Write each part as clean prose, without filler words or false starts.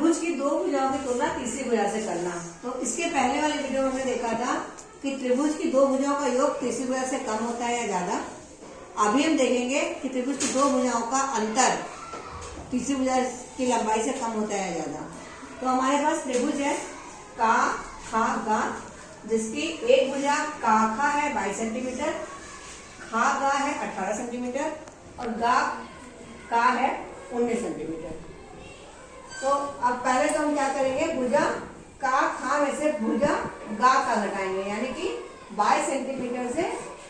त्रिभुज की दो भुजाओं की तुलना तीसरी भुजा से करना। तो इसके पहले वाले वीडियो में हमने देखा था कि त्रिभुज की दो भुजाओं का योग तीसरी भुजा से कम होता है या ज्यादा। अभी हम देखेंगे कि त्रिभुज की दो भुजाओं का अंतर तीसरी भुजा की लंबाई से कम होता है या ज्यादा। तो हमारे पास त्रिभुज है का खा गा, जिसकी एक भुजा का खा है 22 सेंटीमीटर, खा गा है 18 सेंटीमीटर और गा का है 19 सेंटीमीटर। तो अब पहले तो हम क्या करेंगे, भुजा का खा में से भुजा गा का घटाएंगे, यानी कि 22 सेंटीमीटर से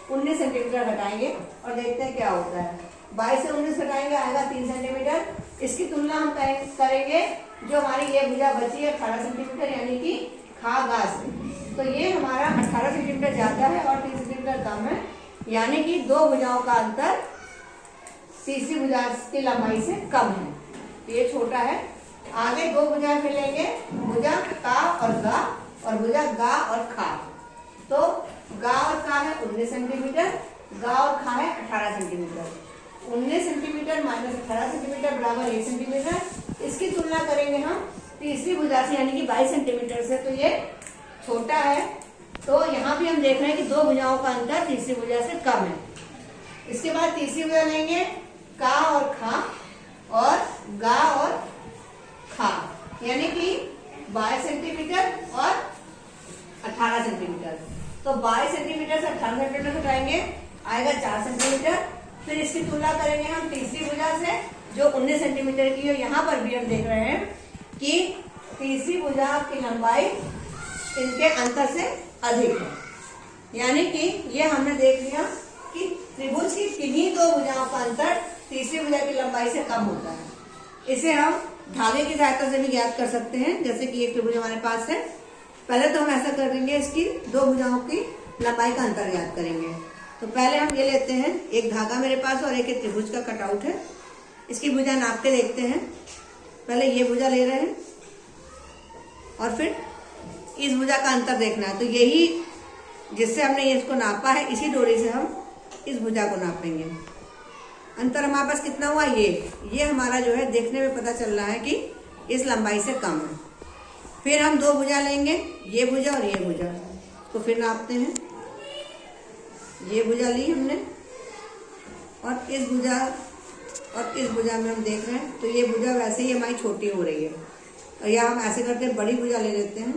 19 सेंटीमीटर घटाएंगे और देखते हैं क्या होता है। 22 से 19 घटाएंगे, आएगा 3 सेंटीमीटर। इसकी तुलना हम करेंगे जो हमारी ये भुजा बची है 18 सेंटीमीटर, यानी कि खा गा से। तो ये हमारा 18 सेंटीमीटर ज्यादा है और 3 सेंटीमीटर कम है, यानी कि दो भुजाओं का अंतर तीसरी भुजा की लंबाई से कम है। तो ये छोटा है। आगे दो भुजाएं फिर लेंगे, भुजा का और गा और भुजा गा और खा। तो गा और खा है 19 सेंटीमीटर, गा और खा है 18 सेंटीमीटर। 19 सेंटीमीटर माइनस 18 सेंटीमीटर बराबर 1 सेंटीमीटर। इसकी तुलना करेंगे हम तीसरी भुजा से, यानी कि 22 सेंटीमीटर से। तो ये छोटा है। तो यहाँ भी हम देख रहे हैं कि दो भुजाओं का अंतर तीसरी भुजा से कम है। इसके बाद तीसरी भुजा लेंगे का और खा और गा और खा, यानी कि 22 सेंटीमीटर और 18 सेंटीमीटर। तो 22 सेंटीमीटर से 18 सेंटीमीटर घटाएंगे, आएगा 4 सेंटीमीटर। फिर इसकी तुलना करेंगे हम तीसरी भुजा से जो 19 सेंटीमीटर की है। यहाँ पर भी हम देख रहे हैं कि तीसरी भुजा की लंबाई इनके अंतर से अधिक है, यानी कि ये हमने देख लिया कि त्रिभुज की किन्हीं दो भुजाओं का अंतर तीसरी भुजा की लंबाई से कम होता है। इसे हम धागे की सहायता से भी ज्ञात कर सकते हैं, जैसे कि एक त्रिभुज हमारे पास है। पहले तो हम ऐसा करेंगे, इसकी दो भुजाओं की लंबाई का अंतर ज्ञात करेंगे। तो पहले हम ये लेते हैं, एक धागा मेरे पास और एक त्रिभुज का कटआउट है। इसकी भुजा नाप के देखते हैं। पहले ये भुजा ले रहे हैं और फिर इस भुजा का अंतर देखना है। तो यही जिससे हमने इसको नापा है, इसी डोरी से हम इस भुजा को नापेंगे। अंतर हमारे पास कितना हुआ, ये हमारा जो है देखने में पता चल रहा है कि इस लंबाई से कम है। फिर हम दो भुजा लेंगे, ये भुजा और ये भुजा, तो फिर नापते हैं। ये भुजा ली हमने और इस भुजा में हम देख रहे हैं, तो ये भुजा वैसे ही हमारी छोटी हो रही है। और या हम ऐसे करते हैं, बड़ी भुजा ले लेते हैं,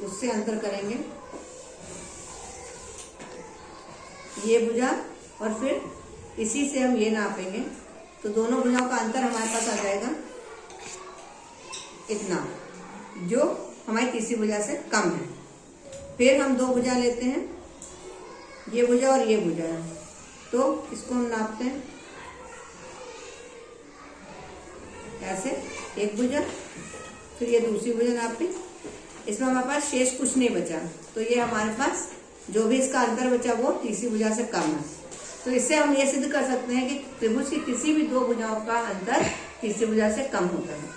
उससे अंतर करेंगे ये भुजा और फिर इसी से हम ये नापेंगे। तो दोनों भुजाओं का अंतर हमारे पास आ जाएगा इतना, जो हमारी तीसरी भुजा से कम है। फिर हम दो भुजा लेते हैं, ये भुजा और ये भुजा है, तो इसको हम नापते हैं ऐसे, एक भुजा फिर ये दूसरी भुजा नापी। इसमें हमारे पास शेष कुछ नहीं बचा, तो ये हमारे पास जो भी इसका अंतर बचा वो तीसरी भुजा से कम है। तो इससे हम ये सिद्ध कर सकते हैं कि त्रिभुज की किसी भी दो भुजाओं का अंतर तीसरी भुजा से कम होता है।